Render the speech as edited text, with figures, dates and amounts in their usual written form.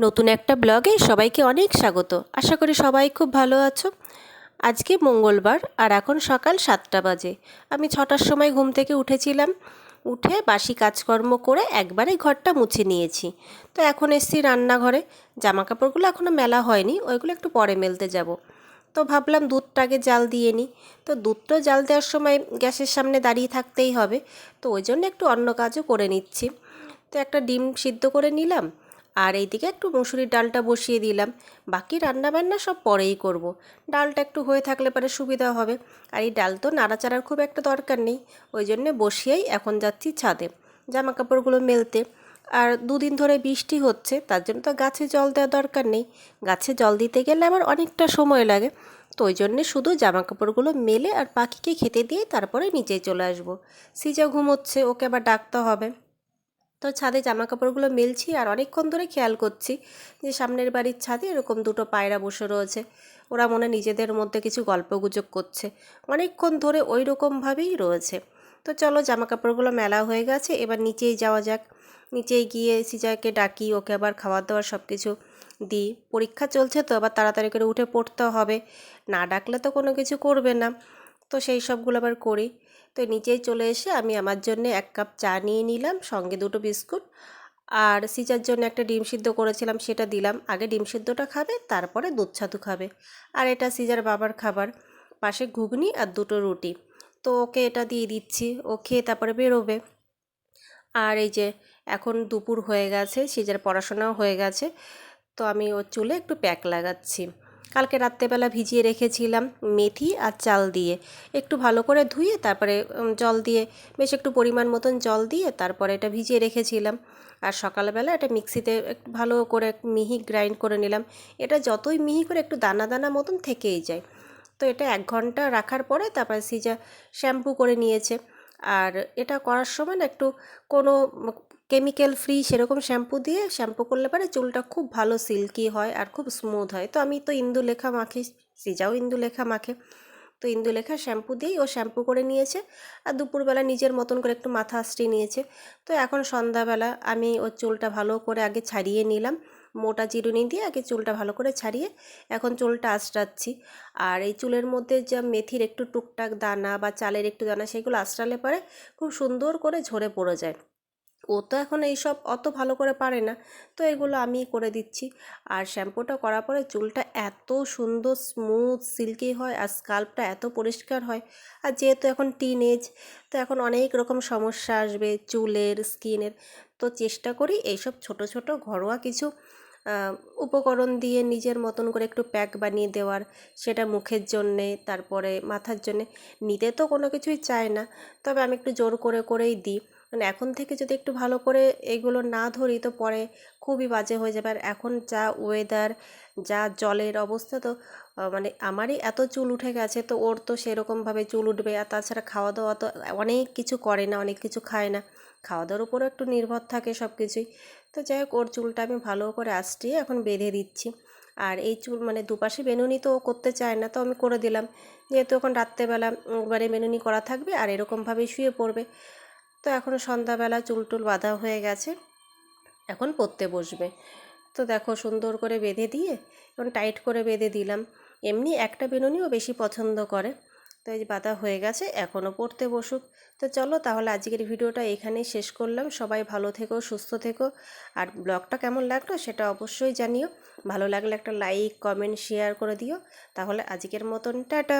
নতুন একটা ব্লগে সবাইকে অনেক স্বাগত। আশা করি সবাই খুব ভালো আছো। আজকে মঙ্গলবার আর এখন সকাল 7টা বাজে। আমি 6টার সময় ঘুম থেকে উঠেছিলাম। উঠে বাসি কাজকর্ম করে একবারে ঘরটা মুছে নিয়েছি। তো এখন এসছি রান্নাঘরে। জামা কাপড়গুলো এখনও মেলা হয়নি, ওইগুলো একটু পরে মেলতে যাব। তো ভাবলাম দুধটা আগে জাল দিয়ে নিই। তো দুধটা জাল দেওয়ার সময় গ্যাসের সামনে দাঁড়িয়ে থাকতেই হবে, তো ওই জন্য একটু অন্য কাজও করে নিচ্ছি। তো একটা ডিম সিদ্ধ করে নিলাম, আর এইদিকে একটু মুসুরির ডালটা বসিয়ে দিলাম। বাকি রান্নাবান্না সব পরেই করব। ডালটা একটু হয়ে থাকলে পরে সুবিধা হবে। আর এই ডাল তো নাড়াচাড়ার খুব একটা দরকার নেই, ওই জন্যে বসিয়েই এখন যাচ্ছি ছাদে জামা কাপড়গুলো মেলতে। আর দুদিন ধরে বৃষ্টি হচ্ছে, তার জন্য তো গাছে জল দেওয়ার দরকার নেই। গাছে জল দিতে গেলে আবার অনেকটা সময় লাগে, তো ওই জন্যে শুধু জামা কাপড়গুলো মেলে আর পাখিকে খেতে দিয়ে তারপরে নিচে চলে আসবো। সিজা ঘুমোচ্ছে, ওকে আবার ডাকতে হবে। তো ছাদে জামা কাপড়গুলো মেলছি আর অনেকক্ষণ ধরে খেয়াল করছি যে সামনের বাড়ির ছাদে এরকম দুটো পায়রা বসে রয়েছে। ওরা মনে নিজেদের মধ্যে কিছু গল্পগুজব করছে, অনেকক্ষণ ধরে ওই রকমভাবেই রয়েছে। তো চলো, জামা কাপড়গুলো মেলা হয়ে গেছে, এবার নিচেই যাওয়া যাক। নিচেই গিয়ে সিজাকে ডাকি, ওকে আবার খাবার দাবার সব কিছু দিই। পরীক্ষা চলছে তো আবার তাড়াতাড়ি করে উঠে পড়তে হবে, না ডাকলে তো কোনো কিছু করবে না। তো সেই সবগুলো আবার করি। তো নিচেই চলে এসে আমি আমার জন্য 1 কাপ চা নিয়ে নিলাম, সঙ্গে 2টো বিস্কুট। আর সিজার জন্য একটা ডিম সিদ্ধ করেছিলাম, সেটা দিলাম। আগে ডিম সিদ্ধটা খাবে, তারপরে দুধ ছাতু খাবে। আর এটা সিজার বাবার খাবার, পাশে ঘুগনি আর 2টো রুটি। তো ওকে এটা দিয়ে দিচ্ছি, ও খেয়ে তারপরে বেরোবে। আর এই যে এখন দুপুর হয়ে গেছে, সিজার পড়াশোনাও হয়ে গেছে। তো আমি ওর চুলে একটু প্যাক লাগাচ্ছি। কালকে রাত্রেবেলা ভিজিয়ে রেখেছিলাম মেথি আর চাল দিয়ে, একটু ভালো করে ধুয়ে তারপরে জল দিয়ে, বেশ একটু পরিমাণ মতন জল দিয়ে তারপরে এটা ভিজিয়ে রেখেছিলাম। আর সকালবেলা এটা মিক্সিতে একটু ভালো করে মিহি গ্রাইন্ড করে নিলাম। এটা যতই মিহি করে একটু দানা দানা মতন থেকেই যায়। তো এটা 1 ঘন্টা রাখার পরে তারপর সিজা শ্যাম্পু করে নিয়েছে। আর এটা করার সময় না একটু কোনো কেমিক্যাল ফ্রি সেরকম শ্যাম্পু দিয়ে শ্যাম্পু করলে পরে চুলটা খুব ভালো সিল্কি হয় আর খুব স্মুথ হয়। তো আমি তো ইন্দুলেখা মাখি, সিজাও ইন্দুলেখা মাখে। তো ইন্দুলেখা শ্যাম্পু দিয়েই ও শ্যাম্পু করে নিয়েছে। আর দুপুরবেলা নিজের মতন করে একটু মাথা আঁচড়ে নিয়েছে। তো এখন সন্ধ্যাবেলা আমি ওর চুলটা ভালো করে আগে ছাড়িয়ে নিলাম, মোটা চিরুনি দিয়ে আগে চুলটা ভালো করে ছাড়িয়ে এখন চুলটা আঁচড়াচ্ছি। আর এই চুলের মধ্যে যা মেথির একটু টুকটাক দানা বা চালের একটু দানা, সেগুলো আঁচড়ালে পরে খুব সুন্দর করে ঝরে পড়ে যায়। ও তো এখন এইসব অত ভালো করে পারে না, তো এগুলো আমিই করে দিচ্ছি। আর শ্যাম্পুটা করার পরে চুলটা এত সুন্দর স্মুথ সিল্কি হয় আর স্কাল্পটা এত পরিষ্কার হয়। আর যেহেতু এখন টিনেজ, তো এখন অনেক রকম সমস্যা আসবে চুলের, স্কিনের। তো চেষ্টা করি এইসব ছোট ছোট ঘরোয়া কিছু উপকরণ দিয়ে নিজের মতন করে একটু প্যাক বানিয়ে দেওয়ার। সেটা মুখের জন্যে, তারপরে মাথার জন্যে। নিতে তো কোনো কিছুই চায় না, তবে আমি একটু জোর করে করেই দিই। মানে এখন থেকে যদি একটু ভালো করে এগুলো না ধরি তো পরে খুবই বাজে হয়ে যাবে। আর এখন যা ওয়েদার, যা জলের অবস্থা, তো মানে আমারই এত চুল উঠে গেছে, তো ওর তো সেরকমভাবে চুল উঠবে। আর তাছাড়া খাওয়া দাওয়া তো অনেক কিছু করে না, অনেক কিছু খায় না, খাওয়া দাওয়ার উপরও একটু নির্ভর থাকে সব কিছুই। তো যাই হোক, ওর চুলটা আমি ভালো করে আঁচড়িয়ে এখন বেঁধে দিচ্ছি। আর এই চুল মানে দুপাশে বেনুনি তো ও করতে চায় না, তো আমি করে দিলাম। যেহেতু এখন রাত্রেবেলা একবারে বেনুনি করা থাকবে আর এরকমভাবেই শুয়ে পড়বে। তো এখন সন্ধ্যাবেলা চুল টুল বাঁধা হয়ে গেছে, এখন পড়তে বসবে। তো দেখো সুন্দর করে বেঁধে দিয়ে এখন টাইট করে বেঁধে দিলাম। এমনি একটা বেনুনিও বেশি পছন্দ করে। তো এই যে বাঁধা হয়ে গেছে, এখনও পড়তে বসুক। তো চলো তাহলে আজকের ভিডিওটা এখানেই শেষ করলাম। সবাই ভালো থেকো, সুস্থ থেকো। আর ব্লগটা কেমন লাগলো সেটা অবশ্যই জানিও। ভালো লাগলে একটা লাইক, কমেন্ট, শেয়ার করে দিও। তাহলে আজকের মতন টাটা।